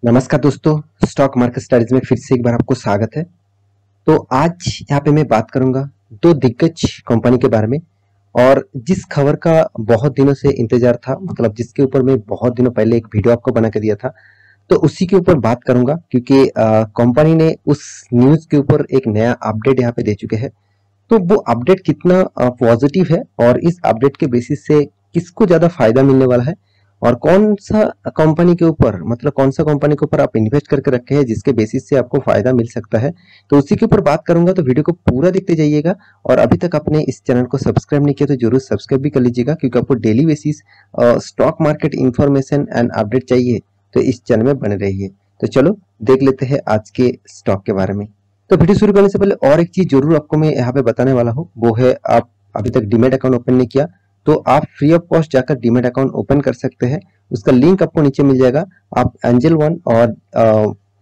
नमस्कार दोस्तों, stock market studies में फिर से एक बार आपको स्वागत है। तो आज यहाँ पे मैं बात करूंगा दो दिग्गज कंपनी के बारे में और जिस खबर का बहुत दिनों से इंतजार था, मतलब जिसके ऊपर मैं बहुत दिनों पहले एक वीडियो आपको बना के दिया था, तो उसी के ऊपर बात करूंगा क्योंकि कंपनी ने उस न्यूज के ऊपर एक नया अपडेट यहाँ पे दे चुके हैं। तो वो अपडेट कितना पॉजिटिव है और इस अपडेट के बेसिस से किसको ज्यादा फायदा मिलने वाला है और कौन सा कंपनी के ऊपर, मतलब कौन सा कंपनी के ऊपर आप इन्वेस्ट करके रखे हैं जिसके बेसिस से आपको फायदा मिल सकता है, तो उसी के ऊपर बात करूंगा। तो वीडियो को पूरा देखते जाइएगा और अभी तक आपने इस चैनल को सब्सक्राइब नहीं किया तो जरूर सब्सक्राइब भी कर लीजिएगा क्योंकि आपको daily basis stock market information and update चाहिए तो इस चैनल में बने रहिए। तो चलो देख लेते हैं आज के स्टॉक के बारे में। तो वीडियो शुरू करने से पहले और एक चीज जरूर आपको मैं यहाँ पे बताने वाला हूँ, वो है आप अभी तक डीमैट अकाउंट ओपन नहीं किया तो आप फ्री ऑफ कॉस्ट जाकर डीमैट अकाउंट ओपन कर सकते हैं। उसका लिंक आपको नीचे मिल जाएगा। आप एंजल वन और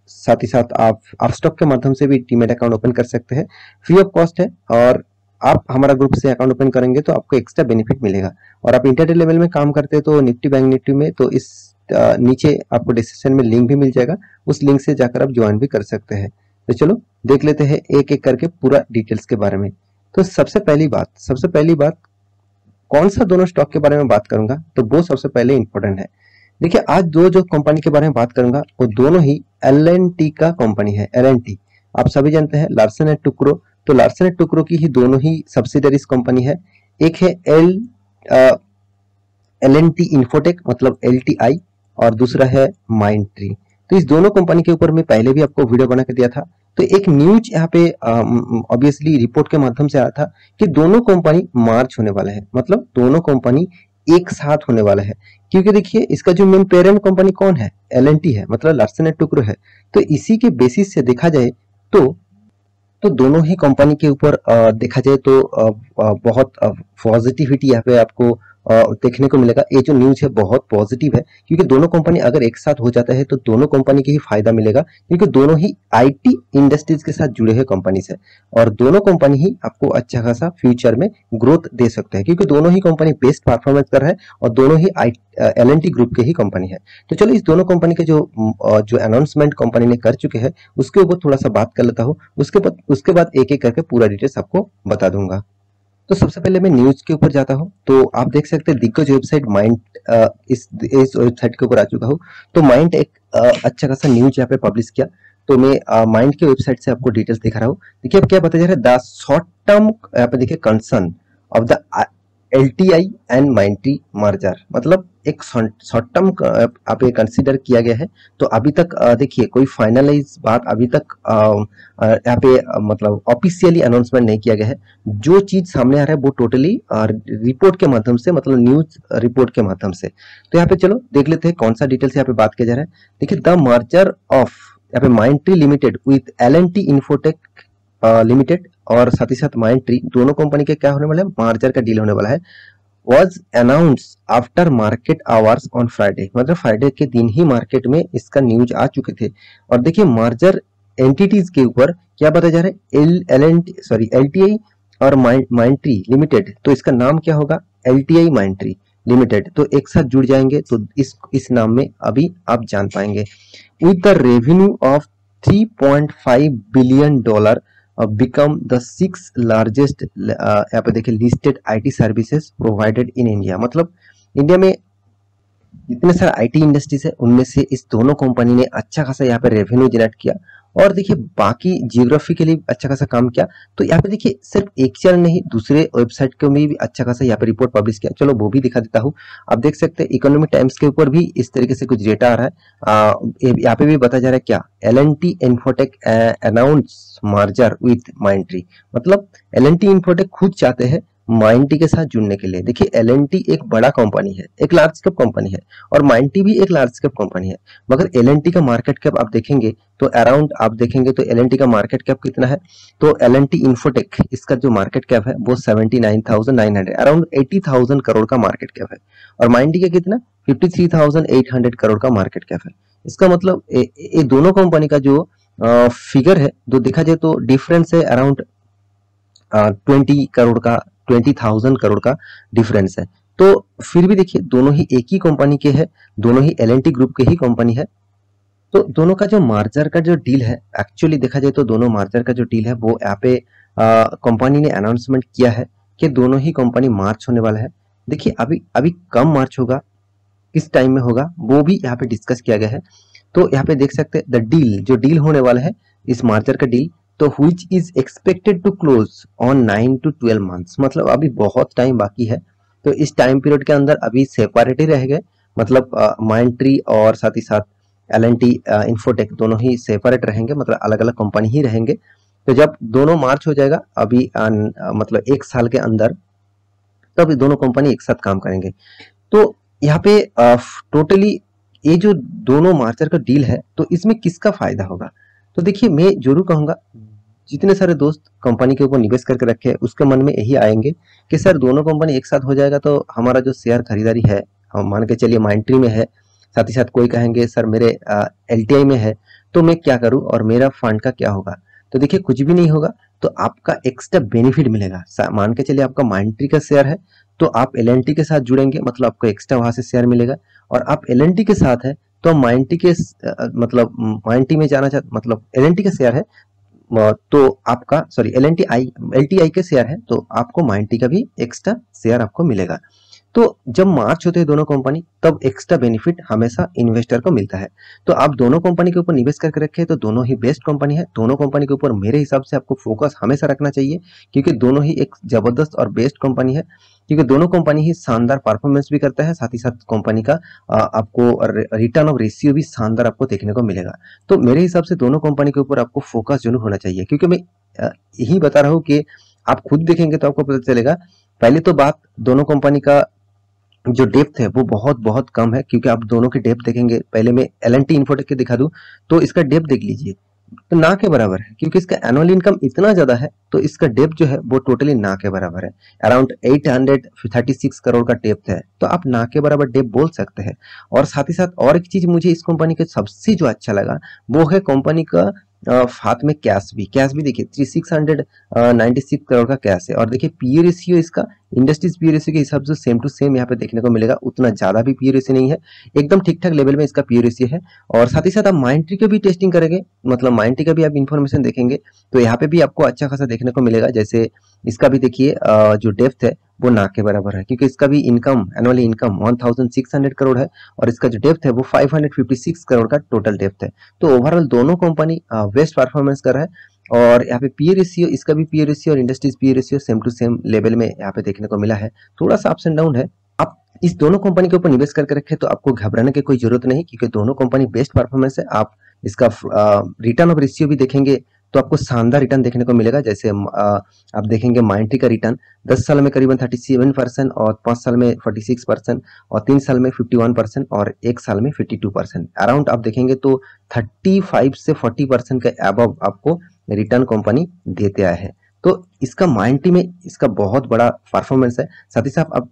साथ ही साथ आप अपस्टॉक के माध्यम से भी डीमैट अकाउंट ओपन कर सकते हैं। फ्री ऑफ कॉस्ट है और आप हमारा ग्रुप से अकाउंट ओपन करेंगे तो आपको एक्स्ट्रा बेनिफिट मिलेगा। और आप इंटरडे लेवल में काम करते हैं तो निफ्टी बैंक निफ्टी में, तो इस नीचे आपको डिस्क्रिप्शन में लिंक भी मिल जाएगा, उस लिंक से जाकर आप ज्वाइन भी कर सकते हैं। तो चलो देख लेते हैं एक एक करके पूरा डिटेल्स के बारे में। तो सबसे पहली बात कौन सा दोनों स्टॉक के बारे में बात करूंगा तो वो सबसे पहले इंपॉर्टेंट है। देखिए, आज जो कंपनी के बारे में बात करूंगा वो दोनों ही एल&टी का कंपनी है। एल&टी आप सभी जानते हैं, लार्सन एंड टुब्रो। तो लार्सन एंड टुब्रो की ही दोनों ही सब्सिडरीज कंपनी है। एक है एल&टी इन्फोटेक मतलब LTI और दूसरा है माइंडट्री। तो इस दोनों कंपनी के ऊपर मैं पहले भी आपको वीडियो बना के दिया था। तो एक न्यूज यहाँ पे ऑब्वियसली रिपोर्ट के माध्यम से आया था कि दोनों कंपनी मार्च होने वाला है, मतलब दोनों कंपनी एक साथ होने वाला है। क्योंकि देखिए, इसका जो मेन पेरेंट कंपनी कौन है, एल&टी है, मतलब लार्सन एंड टुब्रो है। तो इसी के बेसिस से देखा जाए तो दोनों ही कंपनी के ऊपर देखा जाए तो बहुत पॉजिटिविटी यहाँ पे आपको देखने को मिलेगा। ये जो न्यूज है बहुत पॉजिटिव है क्योंकि दोनों कंपनी अगर एक साथ हो जाता है तो दोनों कंपनी के ही फायदा मिलेगा क्योंकि दोनों ही IT इंडस्ट्रीज के साथ जुड़े हुए कंपनी है और दोनों कंपनी ही आपको अच्छा खासा फ्यूचर में ग्रोथ दे सकते हैं क्योंकि दोनों ही कंपनी बेस्ट परफॉर्मेंस कर रहा है और दोनों ही एल&टी ग्रुप के ही कंपनी है। तो चलो इस दोनों कंपनी के जो अनाउंसमेंट कंपनी ने कर चुके हैं उसके ऊपर थोड़ा सा बात कर लेता हूँ। उसके बाद एक एक करके पूरा डिटेल्स आपको बता दूंगा। तो सबसे पहले मैं न्यूज के ऊपर जाता हूँ। तो आप देख सकते हैं दिग्गज वेबसाइट माइंड, इस वेबसाइट के ऊपर आ चुका हूँ। तो माइंड एक अच्छा खासा न्यूज यहाँ पे पब्लिश किया। तो मैं माइंड के वेबसाइट से आपको डिटेल्स दिखा रहा हूँ। देखिए अब क्या बताया जा रहा है, द शॉर्ट टर्म यहाँ पे देखिए concern of the LTI and Mindtree merger, मतलब एक शॉर्ट टर्म आप ये कंसीडर किया गया है। तो अभी तक देखिए कोई फाइनलाइज बात अभी तक यहाँ पे मतलब ऑफिशियली अनाउंसमेंट नहीं किया गया है। जो चीज सामने आ रहा है वो टोटली रिपोर्ट के माध्यम से, मतलब न्यूज रिपोर्ट के माध्यम से। तो यहाँ पे चलो देख लेते हैं कौन सा डिटेल्स यहाँ पे बात किया जा रहा है। देखिए, द मर्जर ऑफ यहाँ पे Mindtree limited with L&T infotech limited और साथ ही साथ माइंडट्री, दोनों कंपनी के क्या होने वाला है, मार्जर का डील होने वाला है। was announced after market hours on Friday, मतलब फ्राइडे के दिन ही मार्केट में इसका न्यूज आ चुके थे। और देखिए मार्जर एंटिटीज के ऊपर क्या बताया जा रहा है, LTI और माइंडट्री लिमिटेड, तो इसका नाम क्या होगा, LTI माइंडट्री लिमिटेड। तो एक साथ जुड़ जाएंगे तो इस नाम में अभी आप जान पाएंगे। With the revenue of $3.5 billion become the 6th largest यहाँ पे देखिए listed IT services provided in India. मतलब इंडिया में जितने सारे IT इंडस्ट्रीज है उनमें से इस दोनों कंपनी ने अच्छा खासा यहाँ पे रेवेन्यू जनरेट किया और देखिए बाकी जियोग्राफिकली अच्छा खासा काम किया। तो यहाँ पे देखिए सिर्फ एक चैनल नहीं, दूसरे वेबसाइट के में भी अच्छा खासा यहाँ पे रिपोर्ट पब्लिश किया। चलो वो भी दिखा देता हूँ। आप देख सकते हैं इकोनॉमिक टाइम्स के ऊपर भी इस तरीके से कुछ डेटा आ रहा है। यहाँ पे भी बताया जा रहा है क्या, L&T infotech announce merger with Mindtree, मतलब एल&टी इन्फोटेक खुद चाहते हैं माइंडट्री के साथ जुड़ने के लिए। देखिए एल&टी एक बड़ा कंपनी है, एक लार्ज कैप कंपनी है और माइंडट्री भी एक लार्ज कैप कंपनी है, मगर एल&टी का मार्केट कैप आप देखेंगे तो अराउंड आप देखेंगे तो एल&टी का मार्केट कैप कितना है, तो एल&टी इन्फोटेक इसका जो मार्केट कैप है वो 79,900 अराउंड 80,000 करोड़ का मार्केट कैप है और माइंडट्री का कितना 53,800 करोड़ का मार्केट कैप है। इसका मतलब ये दोनों कंपनी का जो फिगर है जो देखा जाए तो डिफरेंस है अराउंड 20,000 करोड़ का डिफरेंस है। तो फिर भी देखिए दोनों ही एक ही कंपनी के हैं, दोनों ही एल&टी ग्रुप के ही कंपनी है। तो दोनों का जो मार्जर का जो डील है, एक्चुअली देखा जाए तो दोनों मार्जर का जो डील है वो यहाँ पे कंपनी ने अनाउंसमेंट किया है कि दोनों ही कंपनी मार्च होने वाला है। देखिए अभी अभी कम मार्च होगा, किस टाइम में होगा वो भी यहाँ पे डिस्कस किया गया है। तो यहाँ पे देख सकते हैं द डील, जो डील होने वाला है इस मार्जर का डील, तो which is expected to close on 9 to 12 months, मतलब अभी बहुत टाइम बाकी है। तो इस टाइम पीरियड के अंदर अभी सेपरेट ही रहेंगे, मतलब माइंडट्री और साथ ही साथ एल&टी इन्फोटेक दोनों ही सेपरेट रहेंगे, मतलब अलग अलग कंपनी ही रहेंगे। तो जब दोनों मार्च हो जाएगा अभी मतलब 1 साल के अंदर, तब दोनों कंपनी एक साथ काम करेंगे। तो यहाँ पे टोटली ये जो दोनों मार्चर का डील है तो इसमें किसका फायदा होगा? तो देखिए मैं जरूर कहूंगा जितने सारे दोस्त कंपनी के ऊपर निवेश करके रखे हैं उसके मन में यही आएंगे कि सर दोनों कंपनी एक साथ हो जाएगा तो हमारा जो शेयर खरीदारी है, हम मान के चलिए माइंडट्री में है, साथ ही साथ कोई कहेंगे सर मेरे एल&टी में है, तो मैं क्या करूं और मेरा फंड का क्या होगा? तो देखिए कुछ भी नहीं होगा, तो आपका एक्स्ट्रा बेनिफिट मिलेगा। मान के चलिए आपका माइंडट्री का शेयर है तो आप एल&टी के साथ जुड़ेंगे, मतलब आपको एक्स्ट्रा वहां से शेयर मिलेगा। और आप एल&टी के साथ है तो माइंडट्री के मतलब माइंडट्री में जाना चाहते, मतलब एल&टी का शेयर है तो आपका सॉरी एल&टी के शेयर है तो आपको माइंडट्री का भी एक्स्ट्रा शेयर आपको मिलेगा। तो जब मार्च होते हैं दोनों कंपनी तब एक्स्ट्रा बेनिफिट हमेशा इन्वेस्टर को मिलता है। तो आप दोनों कंपनी के ऊपर निवेश करके रखे तो दोनों ही बेस्ट कंपनी है। दोनों कंपनी के ऊपर मेरे हिसाब से आपको फोकस हमेशा रखना चाहिए क्योंकि दोनों ही एक जबरदस्त और बेस्ट कंपनी है, क्योंकि दोनों कंपनी ही शानदार परफॉर्मेंस भी करता है, साथ ही साथ कंपनी का आपको रिटर्न ऑफ रेशियो भी शानदार आपको देखने को मिलेगा। तो मेरे हिसाब से दोनों कंपनी के ऊपर आपको फोकस जरूर होना चाहिए, क्योंकि मैं यही बता रहा हूँ कि आप खुद देखेंगे तो आपको पता चलेगा। पहले तो बात दोनों कंपनी का जो डेप्थ है वो बहुत बहुत कम है, क्योंकि आप दोनों की डेप्थ देखेंगे, पहले मैं एल&टी इन्फोटेक के दिखा दूं तो इसका डेप्थ देख लीजिए तो ना के बराबर है, क्योंकि इसका एनुअल इनकम इतना ज्यादा है तो इसका डेप्थ जो है वो टोटली ना के बराबर है। अराउंड 836 करोड़ का डेप्थ है, तो आप ना के बराबर डेप्थ बोल सकते हैं। और साथ ही साथ और एक चीज मुझे इस कंपनी के सबसे जो अच्छा लगा वो है कंपनी का हाथ में कैश भी देखिए 696 करोड़ का कैश है। और देखिए पीई रेशियो इसका इंडस्ट्रीज पीई रेशियो के हिसाब से सेम टू सेम यहाँ पे देखने को मिलेगा, उतना ज्यादा भी पीई रेशियो नहीं है, एकदम ठीक ठाक लेवल में इसका पीई रेशियो है। और साथ ही साथ आप माइंडट्री का भी टेस्टिंग करेंगे, मतलब माइंडट्री का भी आप इन्फॉर्मेशन देखेंगे तो यहाँ पे भी आपको अच्छा खासा देखने को मिलेगा। जैसे इसका भी देखिए जो डेप्थ है वो ना के बराबर है, क्योंकि इसका भी इनकम एनुअली इनकम 1600 करोड़ है और इसका जो डेप्थ है वो 556 करोड़ का टोटल डेप्थ है। तो ओवरऑल दोनों कंपनी बेस्ट परफॉर्मेंस कर रहा है। और यहाँ पे पीई रेशियो, इसका भी पीई रेशियो और industries PE ratio same to same level में यहाँ पे देखने को मिला है, थोड़ा सा अप्स एंड डाउन है। आप इस दोनों कंपनी के ऊपर निवेश करके रखे तो आपको घबराने की कोई जरूरत नहीं, क्योंकि दोनों कंपनी बेस्ट परफॉर्मेंस है। आप इसका रिटर्न ऑफ रेशियो भी देखेंगे तो आपको शानदार रिटर्न देखने को मिलेगा। जैसे आप देखेंगे माइंडट्री का रिटर्न 10 साल में करीबन 37% और 5 साल में 46% और 3 साल में 51% और 1 साल में 52%। अराउंड आप देखेंगे तो 35 से 40% के अबव आपको रिटर्न कंपनी देते आए हैं। तो इसका माइंडट्री में इसका बहुत बड़ा परफॉर्मेंस है। साथ ही साथ आप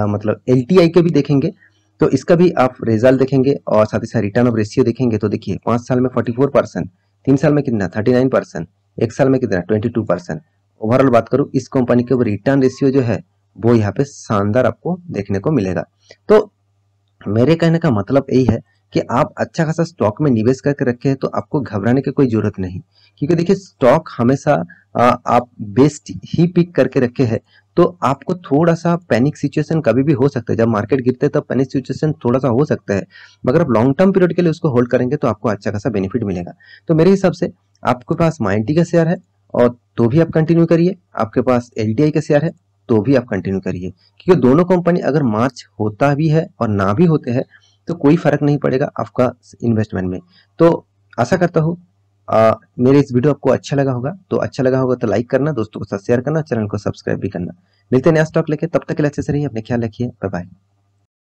मतलब एल&टी के भी देखेंगे तो इसका भी आप रिजल्ट देखेंगे और साथ ही साथ रिटर्न ऑफ रेशियो देखेंगे तो देखिए 5 साल में 44%, 3 साल में कितना 39%, 1 साल में कितना 22%। ओवरऑल बात करूं इस कंपनी के रिटर्न रेशियो जो है वो यहाँ पे शानदार आपको देखने को मिलेगा। तो मेरे कहने का मतलब यही है कि आप अच्छा खासा स्टॉक में निवेश करके रखे हैं तो आपको घबराने की कोई जरूरत नहीं, क्योंकि देखिए स्टॉक हमेशा आप बेस्ट ही पिक करके रखे हैं तो आपको थोड़ा सा पैनिक सिचुएशन कभी भी हो सकता है। जब मार्केट गिरते हैं तब पैनिक सिचुएशन थोड़ा सा हो सकता है, मगर आप लॉन्ग टर्म पीरियड के लिए उसको होल्ड करेंगे तो आपको अच्छा खासा बेनिफिट मिलेगा। तो मेरे हिसाब से आपके पास माइंडट्री का शेयर है और तो भी आप कंटिन्यू करिए, आपके पास एल&टी का शेयर है तो भी आप कंटिन्यू करिए, क्योंकि दोनों कंपनी अगर मार्च होता भी है और ना भी होते हैं तो कोई फर्क नहीं पड़ेगा आपका इन्वेस्टमेंट में। तो आशा करता हूँ मेरे इस वीडियो आपको अच्छा लगा होगा, तो अच्छा लगा होगा तो लाइक करना, दोस्तों के साथ शेयर करना, चैनल को सब्सक्राइब भी करना। मिलते हैं नया स्टॉक लेके, तब तक के लिए अच्छे से रहिए, अपने ख्याल रखिए, बाय बाय।